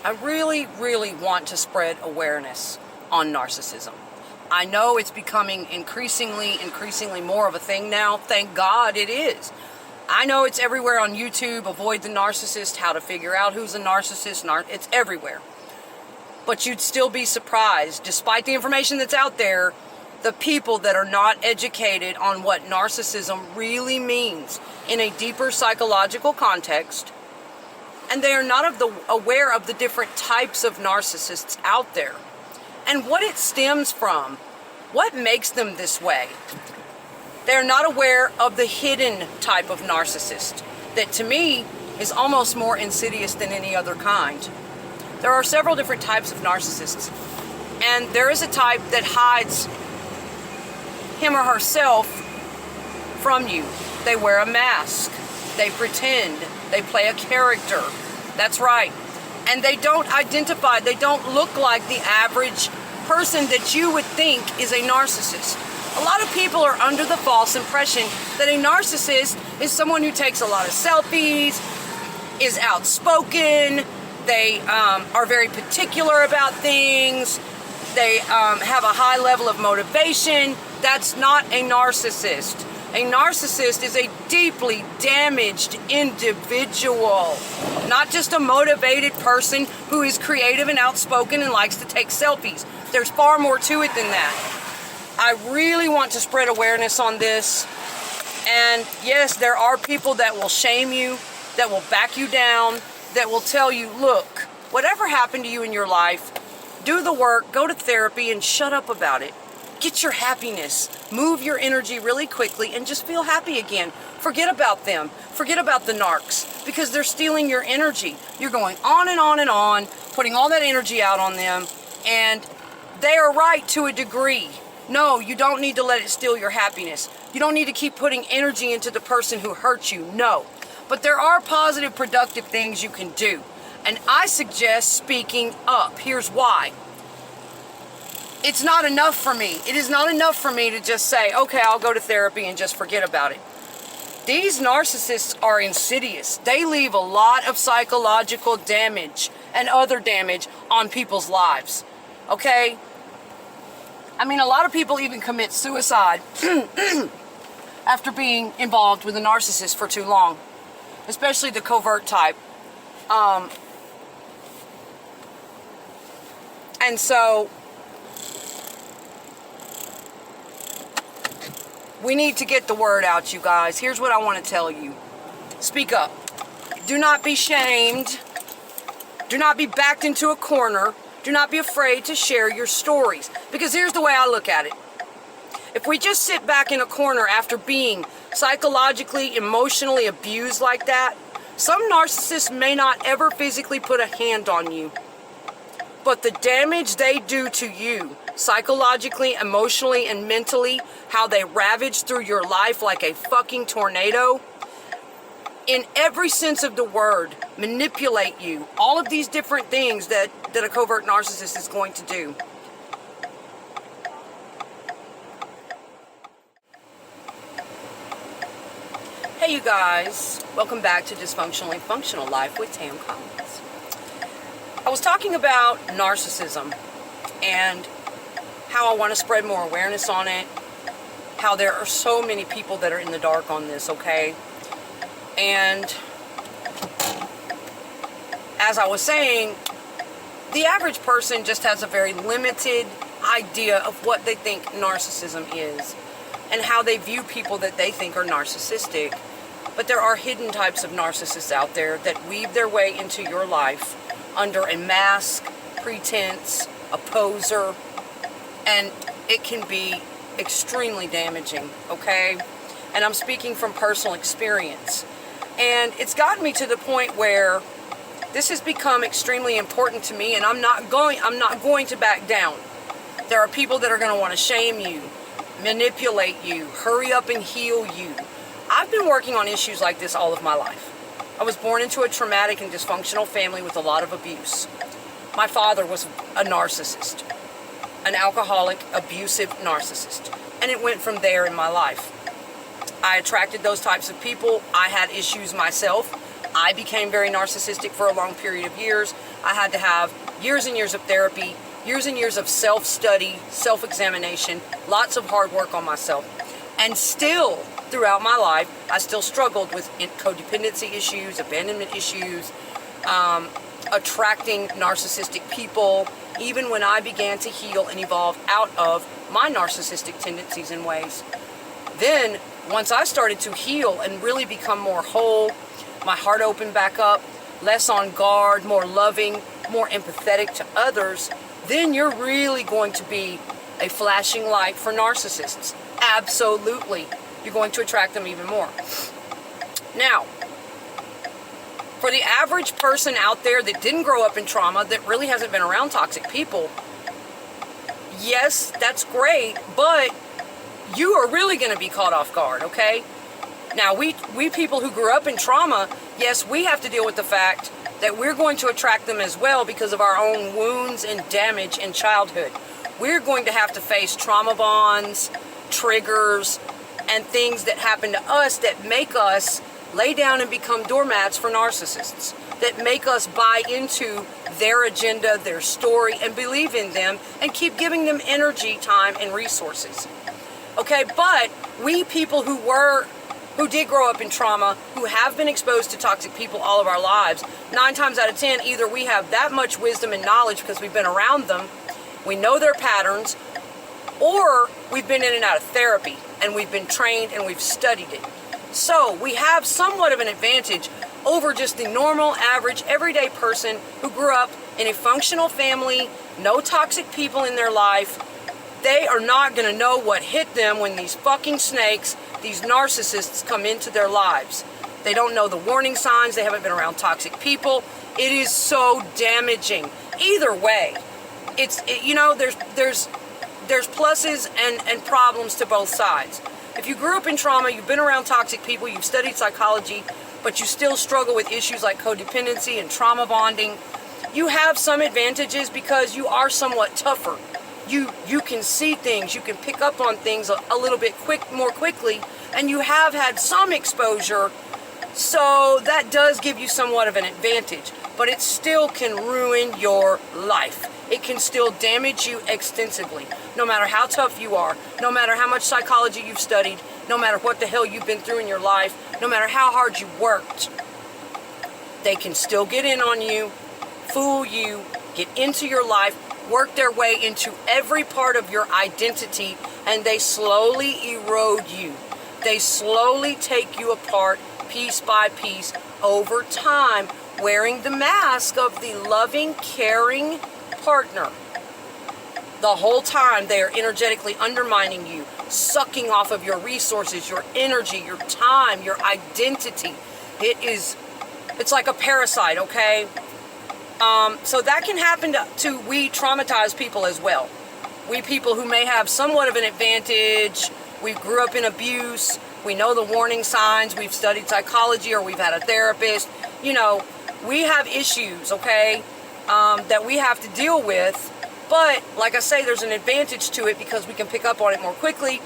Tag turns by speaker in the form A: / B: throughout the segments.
A: I really, really want to spread awareness on narcissism. I know it's becoming increasingly more of a thing now. Thank God it is. I know it's everywhere on YouTube. Avoid the narcissist, how to figure out who's a narcissist. It's everywhere. But you'd still be surprised, despite the information that's out there, the people that are not educated on what narcissism really means in a deeper psychological context, and they are not aware of the different types of narcissists out there and what it stems from, what makes them this way. They're not aware of the hidden type of narcissist that, to me, is almost more insidious than any other kind. There are several different types of narcissists, and there is a type that hides him or herself from you. They wear a mask, they pretend, they play a character. That's right. And they don't identify, they don't look like the average person that you would think is a narcissist. A lot of people are under the false impression that a narcissist is someone who takes a lot of selfies, is outspoken, they are very particular about things, they have a high level of motivation. That's not a narcissist. A narcissist is a deeply damaged individual, not just a motivated person who is creative and outspoken and likes to take selfies. There's far more to it than that. I really want to spread awareness on this. And yes, there are people that will shame you, that will back you down, that will tell you, look, whatever happened to you in your life, do the work, go to therapy, and shut up about it. Get your happiness. Move your energy really quickly and just feel happy again. Forget about them. Forget about the narcs, because they're stealing your energy. You're going on and on and on, putting all that energy out on them, and they are right to a degree. No, you don't need to let it steal your happiness. You don't need to keep putting energy into the person who hurt you. No. But there are positive, productive things you can do. And I suggest speaking up. Here's why. It's not enough for me. It is not enough for me to just say, okay, I'll go to therapy and just forget about it. These narcissists are insidious. They leave a lot of psychological damage and other damage on people's lives. Okay? I mean, a lot of people even commit suicide after being involved with a narcissist for too long, especially the covert type. And so we need to get the word out, you guys. Here's what I want to tell you. Speak up. Do not be shamed. Do not be backed into a corner. Do not be afraid to share your stories. Because here's the way I look at it. If we just sit back in a corner after being psychologically, emotionally abused like that, some narcissists may not ever physically put a hand on you. But the damage they do to you, psychologically, emotionally, and mentally, how they ravage through your life like a fucking tornado, in every sense of the word, manipulate you. All of these different things that a covert narcissist is going to do. Hey you guys, welcome back to Dysfunctionally Functional Life with Tam Collins. I was talking about narcissism and how I want to spread more awareness on it, how there are so many people that are in the dark on this, okay? And as I was saying, the average person just has a very limited idea of what they think narcissism is and how they view people that they think are narcissistic. But there are hidden types of narcissists out there that weave their way into your life under a mask, pretense, a poser, and it can be extremely damaging, okay? And I'm speaking from personal experience. And it's gotten me to the point where this has become extremely important to me, and I'm not going to back down. There are people that are going to want to shame you, manipulate you, hurry up and heal you. I've been working on issues like this all of my life. I was born into a traumatic and dysfunctional family with a lot of abuse. My father was a narcissist, an alcoholic, abusive narcissist, and it went from there in my life. I attracted those types of people. I had issues myself. I became very narcissistic for a long period of years. I had to have years and years of therapy, years and years of self-study, self-examination, lots of hard work on myself. And still, throughout my life, I still struggled with codependency issues, abandonment issues, attracting narcissistic people, even when I began to heal and evolve out of my narcissistic tendencies and ways. Then, once I started to heal and really become more whole, my heart opened back up, less on guard, more loving, more empathetic to others, then you're really going to be a flashing light for narcissists. Absolutely. You're going to attract them even more. Now, for the average person out there that didn't grow up in trauma, that really hasn't been around toxic people, yes, that's great, but you are really going to be caught off guard, okay? Now, we people who grew up in trauma, yes, we have to deal with the fact that we're going to attract them as well because of our own wounds and damage in childhood. We're going to have to face trauma bonds, triggers, and things that happen to us that make us lay down and become doormats for narcissists, that make us buy into their agenda, their story, and believe in them, and keep giving them energy, time, and resources. Okay, but we people who did grow up in trauma, who have been exposed to toxic people all of our lives, 9 times out of 10, either we have that much wisdom and knowledge because we've been around them, we know their patterns, or we've been in and out of therapy, and we've been trained and we've studied it. So we have somewhat of an advantage over just the normal, average, everyday person who grew up in a functional family, no toxic people in their life. They are not going to know what hit them when these fucking snakes, these narcissists, come into their lives. They don't know the warning signs. They haven't been around toxic people. It is so damaging. Either way, there's pluses and problems to both sides. If you grew up in trauma, you've been around toxic people, you've studied psychology, but you still struggle with issues like codependency and trauma bonding, you have some advantages because you are somewhat tougher. You can see things, you can pick up on things a little bit more quickly, and you have had some exposure, so that does give you somewhat of an advantage, but it still can ruin your life. It can still damage you extensively, no matter how tough you are, no matter how much psychology you've studied, no matter what the hell you've been through in your life, no matter how hard you worked. They can still get in on you, fool you, get into your life, work their way into every part of your identity, and they slowly erode you. They slowly take you apart piece by piece over time, wearing the mask of the loving, caring partner. The whole time they are energetically undermining you, sucking off of your resources, your energy, your time, your identity. It's like a parasite, okay? So that can happen to we traumatized people as well. We people who may have somewhat of an advantage, we grew up in abuse, we know the warning signs, we've studied psychology or we've had a therapist, we have issues, okay, that we have to deal with. But like I say, there's an advantage to it because we can pick up on it more quickly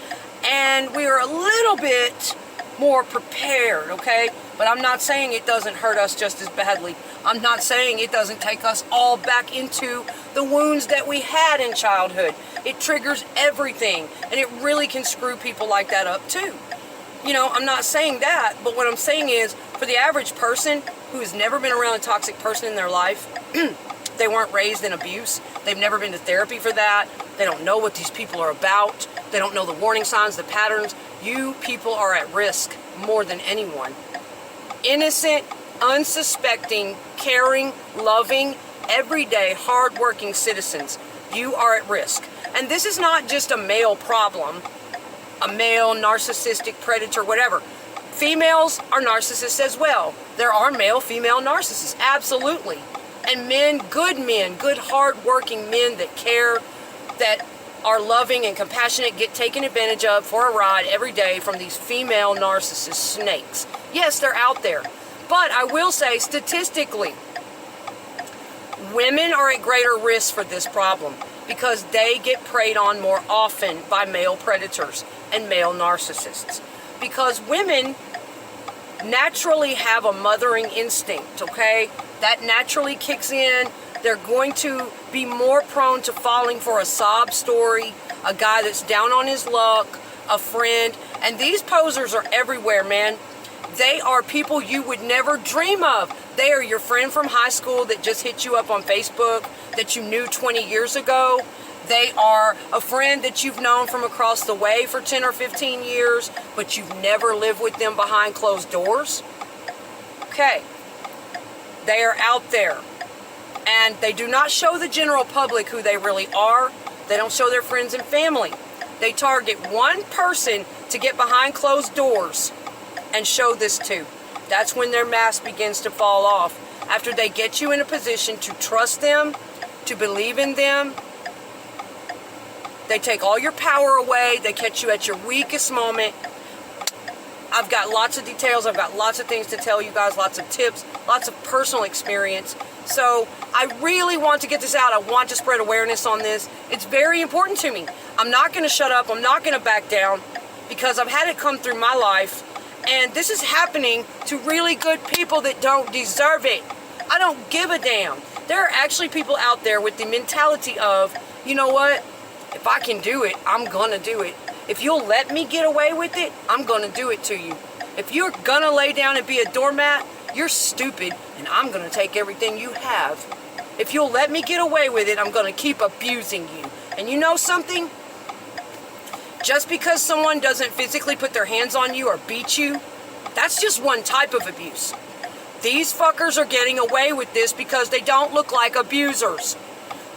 A: and we are a little bit more prepared, okay? But I'm not saying it doesn't hurt us just as badly. I'm not saying it doesn't take us all back into the wounds that we had in childhood. It triggers everything, and it really can screw people like that up too. I'm not saying that, but what I'm saying is, for the average person who has never been around a toxic person in their life, they weren't raised in abuse, they've never been to therapy for that, they don't know what these people are about, they don't know the warning signs, the patterns. You people are at risk more than anyone. Innocent, unsuspecting, caring, loving, everyday, hard-working citizens, you are at risk. And this is not just a male problem, a male narcissistic predator, whatever. Females are narcissists as well. There are male, female narcissists, absolutely. And men, good, hard-working men that care, that are loving and compassionate, get taken advantage of for a ride every day from these female narcissist snakes. Yes, they're out there. But I will say, statistically, women are at greater risk for this problem because they get preyed on more often by male predators and male narcissists. Because women naturally have a mothering instinct, okay? That naturally kicks in. They're going to be more prone to falling for a sob story, a guy that's down on his luck, a friend. And these posers are everywhere, man. They are people you would never dream of. They are your friend from high school that just hit you up on Facebook that you knew 20 years ago. They are a friend that you've known from across the way for 10 or 15 years, but you've never lived with them behind closed doors. Okay. They are out there. And they do not show the general public who they really are. They don't show their friends and family. They target one person to get behind closed doors and show this to. That's when their mask begins to fall off. After they get you in a position to trust them, to believe in them, they take all your power away. They catch you at your weakest moment. I've got lots of details. I've got lots of things to tell you guys, lots of tips, lots of personal experience. So I really want to get this out. I want to spread awareness on this. It's very important to me. I'm not going to shut up. I'm not going to back down because I've had it come through my life. And this is happening to really good people that don't deserve it. I don't give a damn. There are actually people out there with the mentality of, you know what? If I can do it, I'm going to do it. If you'll let me get away with it, I'm going to do it to you. If you're going to lay down and be a doormat, you're stupid, and I'm going to take everything you have. If you'll let me get away with it, I'm going to keep abusing you. And you know something? Just because someone doesn't physically put their hands on you or beat you, that's just one type of abuse. These fuckers are getting away with this because they don't look like abusers.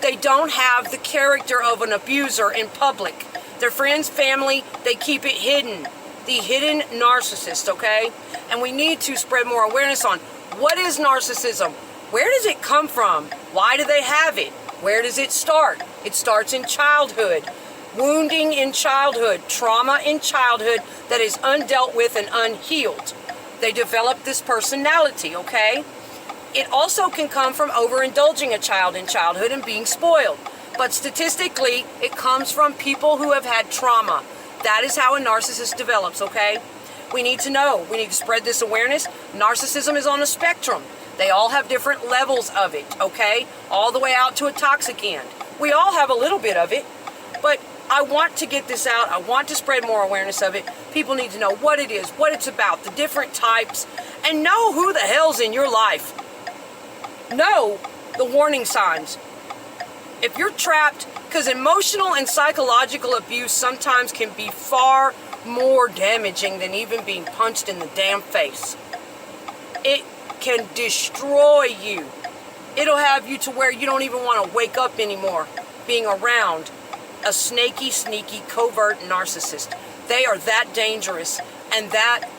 A: They don't have the character of an abuser in public. Their friends, family, they keep it hidden. The hidden narcissist, okay? And we need to spread more awareness on what is narcissism? Where does it come from? Why do they have it? Where does it start? It starts in childhood. Wounding in childhood, trauma in childhood that is undealt with and unhealed. They develop this personality, okay? It also can come from overindulging a child in childhood and being spoiled. But statistically, it comes from people who have had trauma. That is how a narcissist develops, okay? We need to know. We need to spread this awareness. Narcissism is on a spectrum. They all have different levels of it, okay? All the way out to a toxic end. We all have a little bit of it, but I want to get this out. I want to spread more awareness of it. People need to know what it is, what it's about, the different types, and know who the hell's in your life. Know the warning signs. If you're trapped, because emotional and psychological abuse sometimes can be far more damaging than even being punched in the damn face. It can destroy you. It'll have you to where you don't even want to wake up anymore being around a snaky, sneaky, covert narcissist. They are that dangerous and that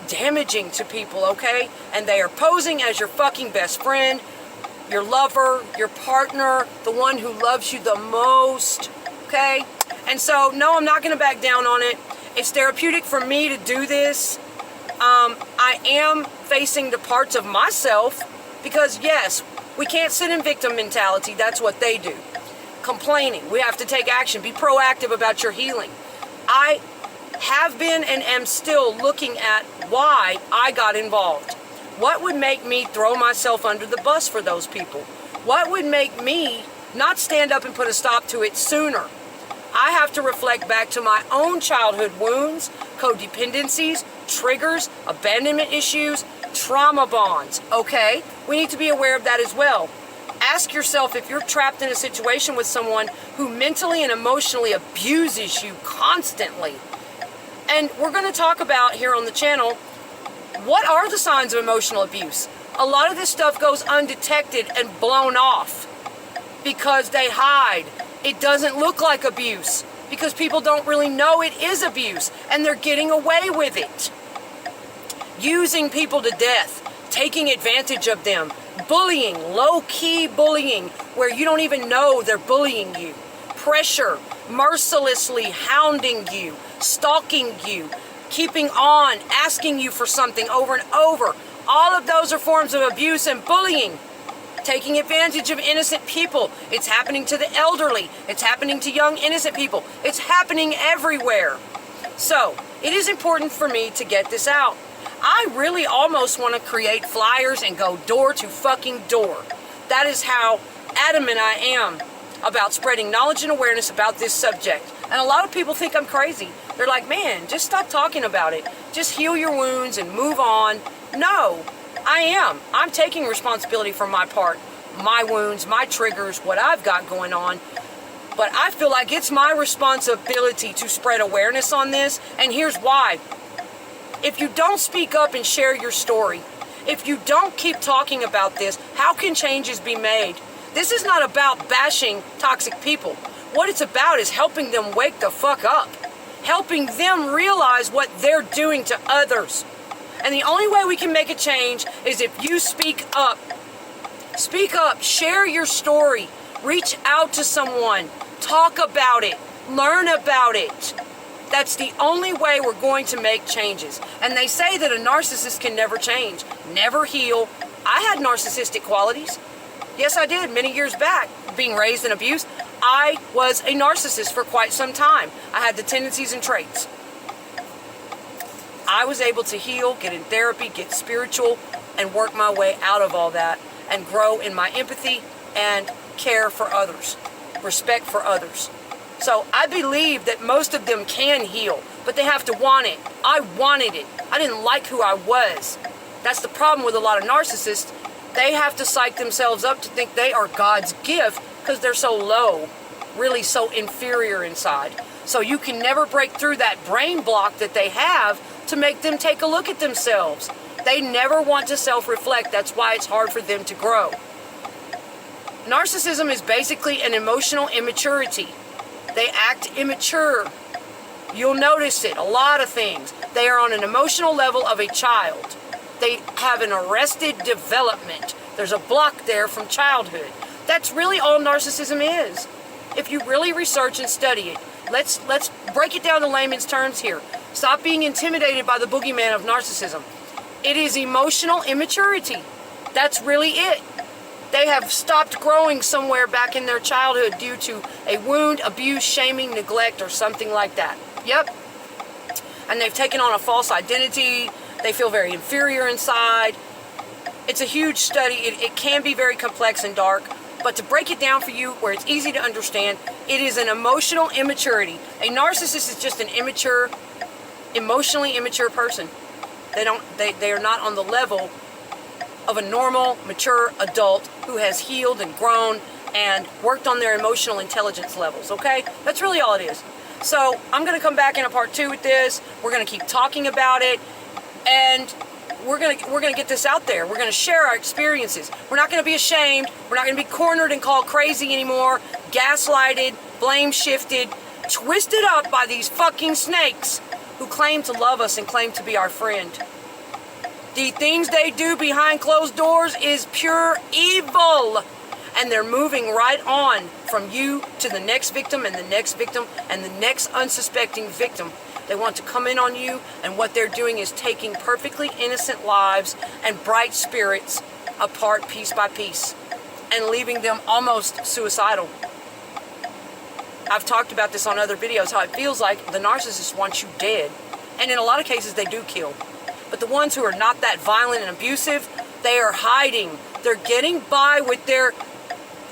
A: damaging to people, okay? And they are posing as your fucking best friend, your lover, your partner, the one who loves you the most, okay? And so, no, I'm not going to back down on it. It's therapeutic for me to do this. I am facing the parts of myself because, yes, we can't sit in victim mentality. That's what they do. Complaining. We have to take action. Be proactive about your healing. I have been and am still looking at why I got involved. What would make me throw myself under the bus for those people? What would make me not stand up and put a stop to it sooner? I have to reflect back to my own childhood wounds, codependencies, triggers, abandonment issues, trauma bonds, okay? We need to be aware of that as well. Ask yourself if you're trapped in a situation with someone who mentally and emotionally abuses you constantly. And we're going to talk about here on the channel, what are the signs of emotional abuse? A lot of this stuff goes undetected and blown off because they hide. It doesn't look like abuse because people don't really know it is abuse and they're getting away with it. Using people to death, taking advantage of them, bullying, low-key bullying, where you don't even know they're bullying you. Pressure, mercilessly hounding you, stalking you, keeping on, asking you for something over and over. All of those are forms of abuse and bullying. Taking advantage of innocent people. It's happening to the elderly. It's happening to young innocent people. It's happening everywhere. So, it is important for me to get this out. I really almost want to create flyers and go door to fucking door. That is how adamant I am about spreading knowledge and awareness about this subject. And a lot of people think I'm crazy. They're like, man, just stop talking about it. Just heal your wounds and move on. No, I am. I'm taking responsibility for my part, my wounds, my triggers, what I've got going on. But I feel like it's my responsibility to spread awareness on this. And here's why. If you don't speak up and share your story, if you don't keep talking about this, how can changes be made? This is not about bashing toxic people. What it's about is helping them wake the fuck up, helping them realize what they're doing to others. And the only way we can make a change is if you speak up. Speak up, share your story, reach out to someone, talk about it, learn about it. That's the only way we're going to make changes. And they say that a narcissist can never change, never heal. I had narcissistic qualities. Yes, I did. Many years back, being raised in abuse, I was a narcissist for quite some time. I had the tendencies and traits. I was able to heal, get in therapy, get spiritual, and work my way out of all that and grow in my empathy and care for others, respect for others. So I believe that most of them can heal, but they have to want it. I wanted it. I didn't like who I was. That's the problem with a lot of narcissists. They have to psych themselves up to think they are God's gift because they're so low, really so inferior inside. So you can never break through that brain block that they have to make them take a look at themselves. They never want to self-reflect. That's why it's hard for them to grow. Narcissism is basically an emotional immaturity. They act immature. You'll notice it, a lot of things. They are on an emotional level of a child. They have an arrested development. There's a block there from childhood. That's really all narcissism is. If you really research and study it, let's break it down to layman's terms here. Stop being intimidated by the boogeyman of narcissism. It is emotional immaturity. That's really it. They have stopped growing somewhere back in their childhood due to a wound, abuse, shaming, neglect, or something like that. Yep. And they've taken on a false identity. They feel very inferior inside. It's a huge study. It can be very complex and dark. But to break it down for you where it's easy to understand, it is an emotional immaturity. A narcissist is just an immature, emotionally immature person. They are not on the level of a normal, mature adult who has healed and grown and worked on their emotional intelligence levels, okay? That's really all it is. So I'm going to come back in a part 2 with this. We're going to keep talking about it, and we're going to get this out there. We're going to share our experiences. We're not going to be ashamed. We're not going to be cornered and called crazy anymore, gaslighted, blame shifted, twisted up by these fucking snakes who claim to love us and claim to be our friend. The things they do behind closed doors is pure evil. And they're moving right on from you to the next victim and the next victim and the next unsuspecting victim. They want to come in on you, and what they're doing is taking perfectly innocent lives and bright spirits apart piece by piece and leaving them almost suicidal. I've talked about this on other videos, how it feels like the narcissist wants you dead. And in a lot of cases, they do kill. But the ones who are not that violent and abusive, they are hiding. They're getting by with their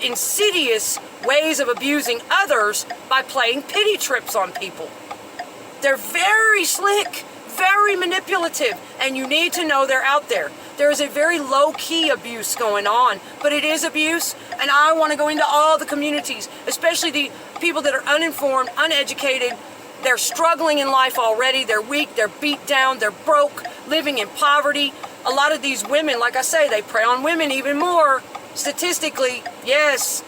A: insidious ways of abusing others by playing pity trips on people. They're very slick, very manipulative, and you need to know they're out there. There is a very low-key abuse going on, but it is abuse, and I want to go into all the communities, especially the people that are uninformed, uneducated. They're struggling in life already. They're weak, they're beat down, they're broke, living in poverty. A lot of these women, like I say, they prey on women even more. Statistically, yes.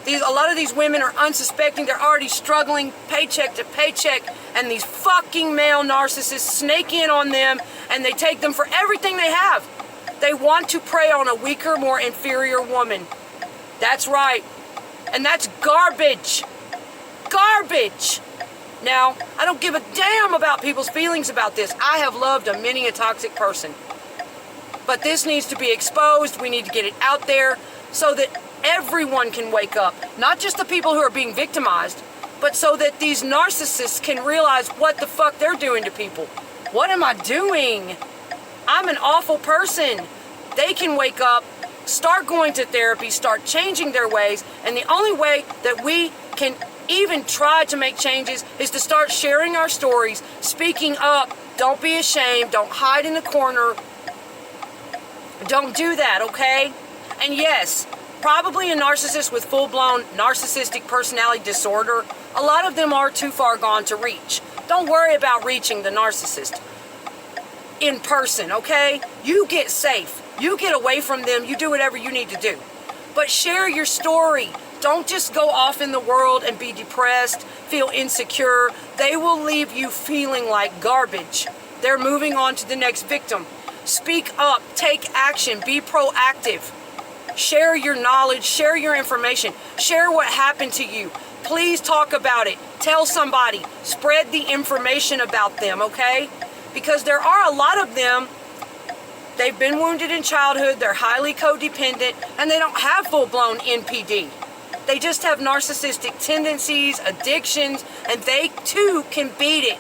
A: A lot of these women are unsuspecting. They're already struggling paycheck to paycheck. And these fucking male narcissists snake in on them, and they take them for everything they have. They want to prey on a weaker, more inferior woman. That's right. And that's garbage. Garbage. Now, I don't give a damn about people's feelings about this. I have loved many a toxic person. But this needs to be exposed. We need to get it out there so that everyone can wake up. Not just the people who are being victimized, but so that these narcissists can realize what the fuck they're doing to people. What am I doing? I'm an awful person. They can wake up, start going to therapy, start changing their ways, and the only way that we can even try to make changes is to start sharing our stories, speaking up. Don't be ashamed. Don't hide in the corner. Don't do that, okay? And yes, probably a narcissist with full-blown narcissistic personality disorder, a lot of them are too far gone to reach. Don't worry about reaching the narcissist in person, okay? You get safe. You get away from them. You do whatever you need to do. But share your story. Don't just go off in the world and be depressed, feel insecure. They will leave you feeling like garbage. They're moving on to the next victim. Speak up, take action, be proactive. Share your knowledge, share your information, share what happened to you. Please talk about it. Tell somebody. Spread the information about them, okay? Because there are a lot of them. They've been wounded in childhood, they're highly codependent, and they don't have full-blown NPD. They just have narcissistic tendencies, addictions, and they too can beat it.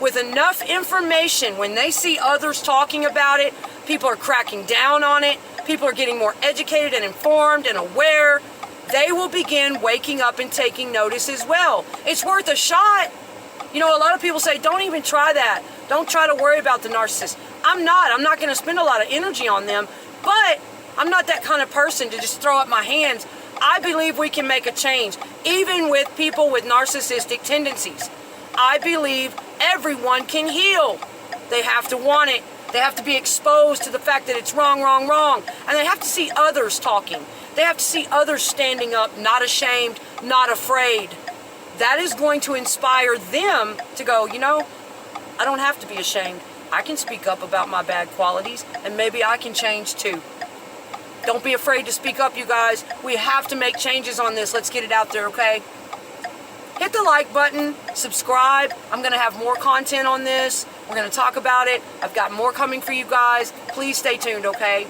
A: With enough information, when they see others talking about it, people are cracking down on it, people are getting more educated and informed and aware, they will begin waking up and taking notice as well. It's worth a shot. You know, a lot of people say, don't even try that. Don't try to worry about the narcissist. I'm not going to spend a lot of energy on them, but I'm not that kind of person to just throw up my hands. I believe we can make a change, even with people with narcissistic tendencies. I believe everyone can heal. They have to want it. They have to be exposed to the fact that it's wrong, wrong, wrong. And they have to see others talking. They have to see others standing up, not ashamed, not afraid. That is going to inspire them to go, you know, I don't have to be ashamed. I can speak up about my bad qualities, and maybe I can change too. Don't be afraid to speak up, you guys. We have to make changes on this. Let's get it out there, okay? Hit the like button, subscribe. I'm going to have more content on this. We're going to talk about it. I've got more coming for you guys. Please stay tuned, okay?